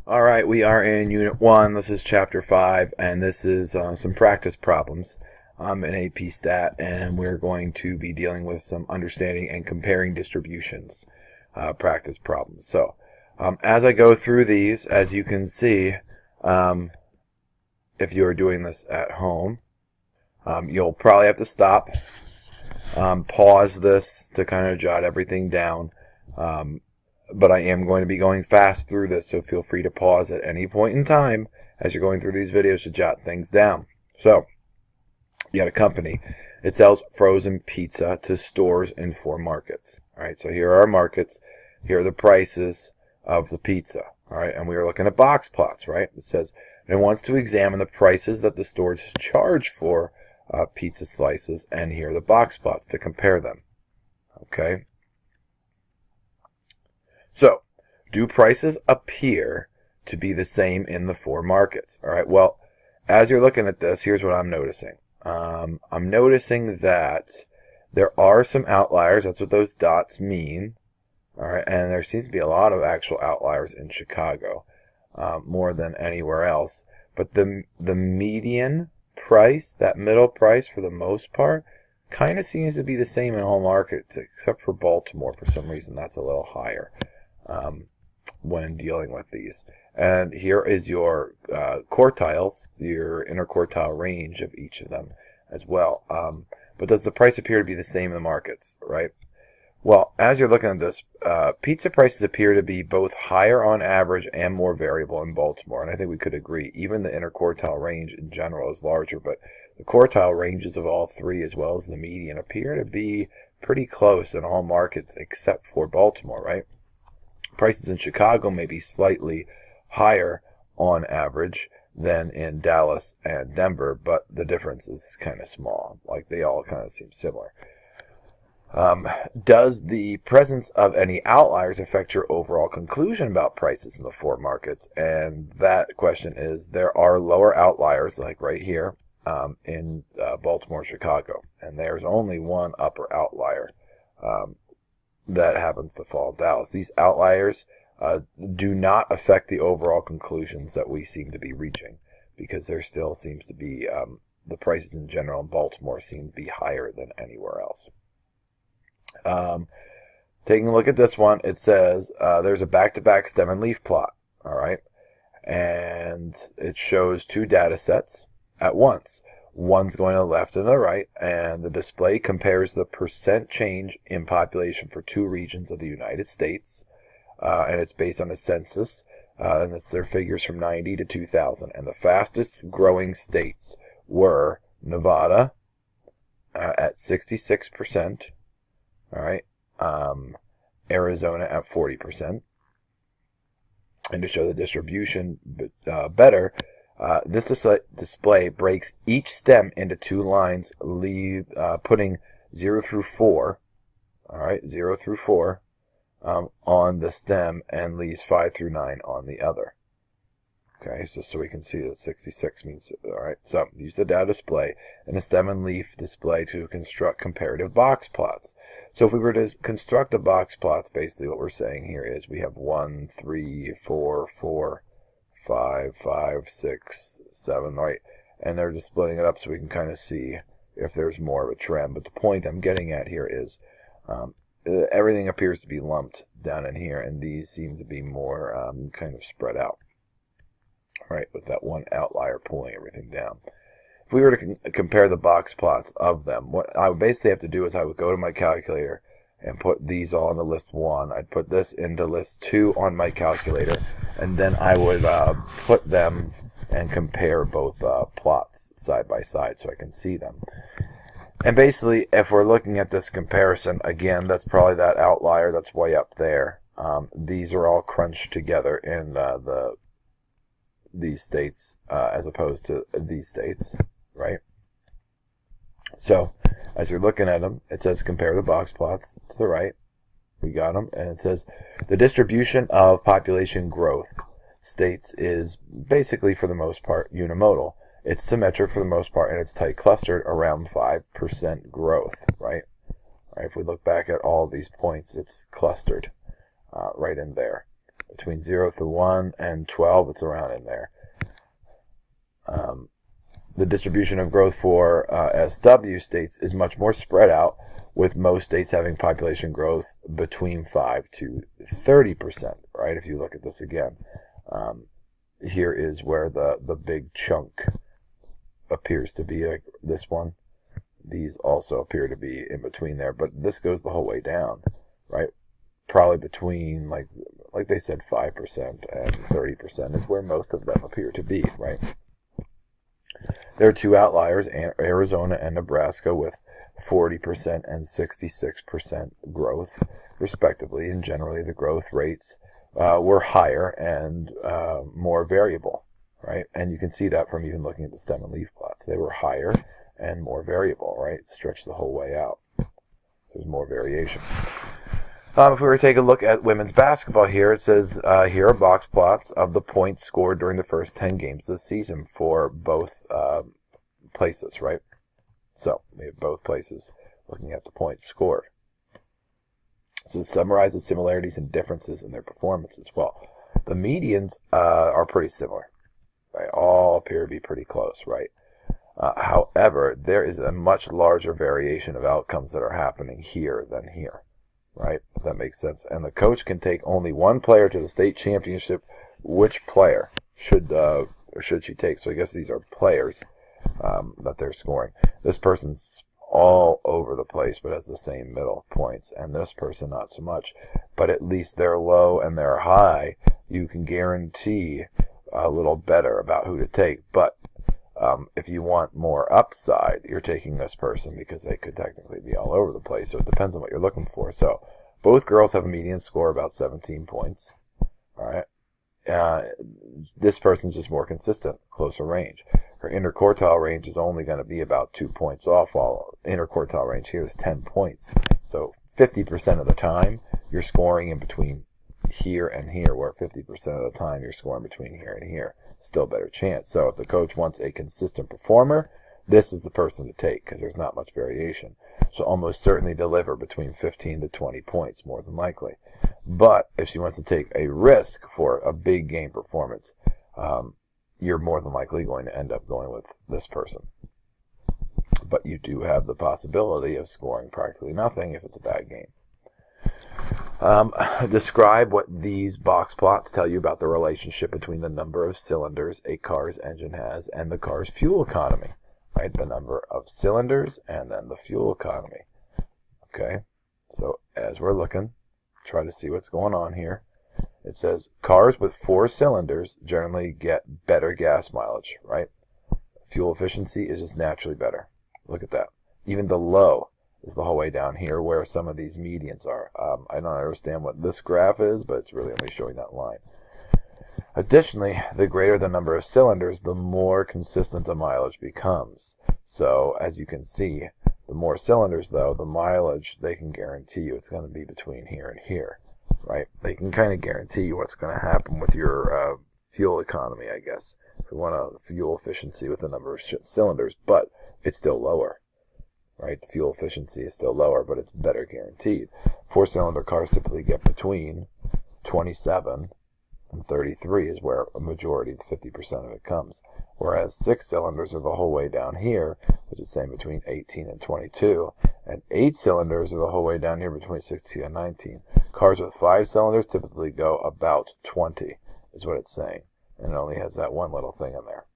All right, we are in Unit 1. This is Chapter 5, and this is some practice problems in AP Stat, and we're going to be dealing with some understanding and comparing distributions practice problems. So, as I go through these, as you can see, if you are doing this at home, you'll probably have to stop, pause this to kind of jot everything down. But I am going to be going fast through this, so feel free to pause at any point in time as you're going through these videos to jot things down. So, you got a company. It sells frozen pizza to stores in 4 markets. All right, so here are our markets. Here are the prices of the pizza. All right, and we are looking at box plots, right? It says it wants to examine the prices that the stores charge for pizza slices, and here are the box plots to compare them. Okay. So, do prices appear to be the same in the 4 markets? All right, well, as you're looking at this, here's what I'm noticing. I'm noticing that there are some outliers. That's what those dots mean. All right, and there seems to be a lot of actual outliers in Chicago, more than anywhere else. But the median price, that middle price for the most part, kind of seems to be the same in all markets, except for Baltimore. For some reason, that's a little higher. When dealing with these. And here is your quartiles, your interquartile range of each of them as well. But does the price appear to be the same in the markets, right? Well, as you're looking at this, pizza prices appear to be both higher on average and more variable in Baltimore. And I think we could agree. Even the interquartile range in general is larger, but the quartile ranges of all 3 as well as the median appear to be pretty close in all markets except for Baltimore, right? Prices in Chicago may be slightly higher on average than in Dallas and Denver, but the difference is kind of small. Like, they all kind of seem similar. Does the presence of any outliers affect your overall conclusion about prices in the 4 markets? And that question is, there are lower outliers, like right here, in Baltimore, Chicago. And there's only one upper outlier, that happens to fall Dallas. These outliers do not affect the overall conclusions that we seem to be reaching, because there still seems to be the prices in general in Baltimore seem to be higher than anywhere else. Taking a look at this one, it says there's a back-to-back stem and leaf plot. All right, and it shows 2 data sets at once. One's going to the left and the right, and the display compares the percent change in population for 2 regions of the United States, and it's based on a census, and it's their figures from 90 to 2000. And the fastest growing states were Nevada at 66%, all right, Arizona at 40%. And to show the distribution better, this display breaks each stem into 2 lines, putting 0 through 4, all right, 0 through 4 on the stem, and leaves 5 through 9 on the other. Okay, so we can see that 66 means, all right, so use the data display and the stem and leaf display to construct comparative box plots. So if we were to construct the box plots, basically what we're saying here is we have 1, 3, 4, 4, 5, 5, 6, 7, right? And they're just splitting it up so we can kind of see if there's more of a trend. But the point I'm getting at here is everything appears to be lumped down in here, and these seem to be more kind of spread out, right? With that one outlier pulling everything down. If we were to compare the box plots of them, what I would basically have to do is I would go to my calculator and put these all into list 1. I'd put this into list 2 on my calculator, and then I would put them and compare both plots side by side so I can see them. And basically, if we're looking at this comparison, again, that's probably that outlier that's way up there. These are all crunched together in these states as opposed to these states, right? So, as you're looking at them, it says compare the box plots to the right. We got them. And it says the distribution of population growth states is basically, for the most part, unimodal. It's symmetric for the most part, and it's tight clustered around 5% growth, right? All right? If we look back at all these points, it's clustered right in there. Between 0 through 1 and 12, it's around in there. The distribution of growth for SW states is much more spread out, with most states having population growth between 5 to 30%, right? If you look at this again, here is where the big chunk appears to be, like this one. These also appear to be in between there, but this goes the whole way down, right? Probably between, like they said, 5% and 30% is where most of them appear to be, right? There are two outliers, Arizona and Nebraska, with 40% and 66% growth, respectively, and generally the growth rates were higher and more variable, right? And you can see that from even looking at the stem and leaf plots. They were higher and more variable, right? Stretched the whole way out. There's more variation. If we were to take a look at women's basketball here, it says here are box plots of the points scored during the first 10 games this season for both places, right? So we have both places looking at the points scored. So it summarizes similarities and differences in their performance as well. The medians are pretty similar. They all appear to be pretty close, right? However, there is a much larger variation of outcomes that are happening here than here. Right, if that makes sense. And the coach can take only one player to the state championship. Which player should she take? So I guess these are players that they're scoring. This person's all over the place, but has the same middle points, and this person not so much. But at least they're low and they're high. You can guarantee a little better about who to take. But if you want more upside, you're taking this person because they could technically be all over the place. So it depends on what you're looking for. So both girls have a median score about 17 points. All right. This person's just more consistent, closer range. Her interquartile range is only going to be about 2 points off, while interquartile range here is 10 points. So 50% of the time, you're scoring in between here and here, where 50% of the time you're scoring between here and here. Still better chance. So if the coach wants a consistent performer, this is the person to take because there's not much variation. So almost certainly deliver between 15 to 20 points, more than likely. But if she wants to take a risk for a big game performance, you're more than likely going to end up going with this person. But you do have the possibility of scoring practically nothing if it's a bad game. Describe what these box plots tell you about the relationship between the number of cylinders a car's engine has and the car's fuel economy, right? The number of cylinders and then the fuel economy. Okay, so as we're looking, try to see what's going on here. It says cars with 4 cylinders generally get better gas mileage, right? Fuel efficiency is just naturally better. Look at that. Even the low is the whole way down here where some of these medians are. I don't understand what this graph is, but it's really only showing that line. Additionally, the greater the number of cylinders, the more consistent the mileage becomes. So, as you can see, the more cylinders, though, the mileage, they can guarantee you it's going to be between here and here, right? They can kind of guarantee you what's going to happen with your fuel economy, I guess, if you want a fuel efficiency with the number of cylinders, but it's still lower. Right, the fuel efficiency is still lower, but it's better guaranteed. 4-cylinder cars typically get between 27 and 33 is where a majority, 50% of it comes. Whereas 6 cylinders are the whole way down here, which is saying between 18 and 22. And 8 cylinders are the whole way down here between 16 and 19. Cars with 5 cylinders typically go about 20, is what it's saying. And it only has that one little thing in there.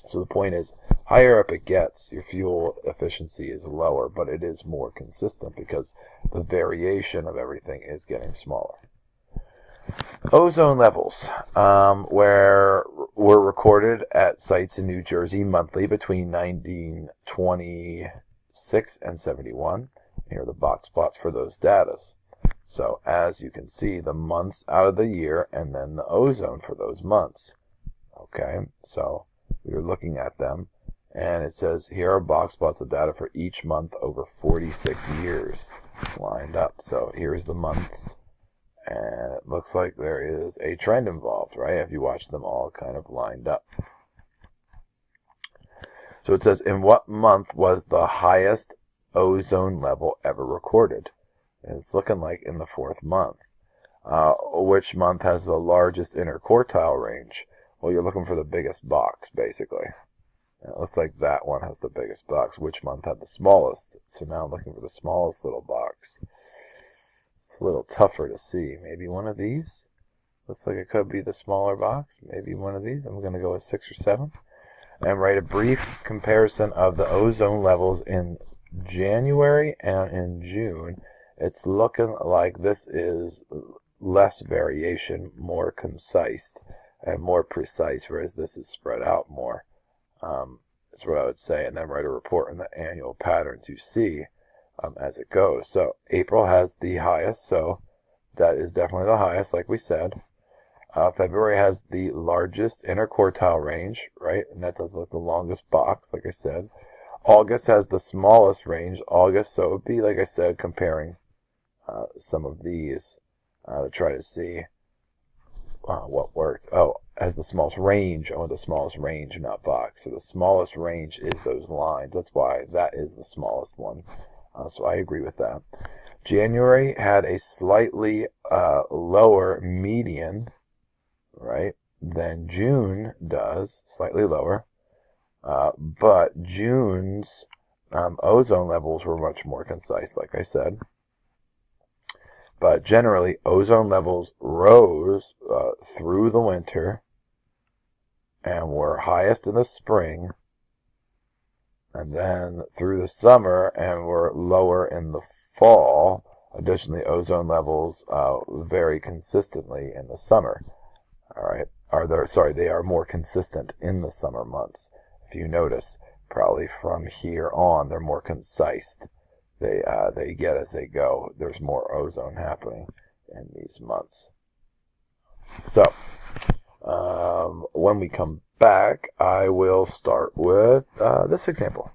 So the point is, higher up it gets, your fuel efficiency is lower, but it is more consistent because the variation of everything is getting smaller. Ozone levels were recorded at sites in New Jersey monthly between 1926 and 71. Here are the box plots for those data. So as you can see, the months out of the year and then the ozone for those months. Okay, so we were looking at them, and it says here are box plots of data for each month over 46 years lined up. So here's the months, and it looks like there is a trend involved, right? If you watch them all kind of lined up. So it says, in what month was the highest ozone level ever recorded? And it's looking like in the 4th month. Which month has the largest interquartile range? Well, you're looking for the biggest box, basically. And it looks like that one has the biggest box. Which month had the smallest? So now I'm looking for the smallest little box. It's a little tougher to see. Maybe one of these? Looks like it could be the smaller box. Maybe one of these. I'm going to go with 6 or 7. And write a brief comparison of the ozone levels in January and in June. It's looking like this is less variation, more concise and more precise, whereas this is spread out more. That's what I would say. And then write a report on the annual patterns you see as it goes. So April has the highest, so that is definitely the highest, like we said. February has the largest interquartile range, right? And that does look the longest box, like I said. August has the smallest range, August, so it would be, like I said, comparing some of these to try to see what worked. Oh, has the smallest range. I want the smallest range, not box. So the smallest range is those lines. That's why that is the smallest one. So I agree with that. January had a slightly lower median, right, than June does, slightly lower. But June's ozone levels were much more concise, like I said. But generally, ozone levels rose through the winter and were highest in the spring, and then through the summer and were lower in the fall. Additionally, ozone levels vary consistently in the summer. All right, they are more consistent in the summer months. If you notice, probably from here on, they're more concise. They get as they go. There's more ozone happening in these months. So, when we come back, I will start with this example.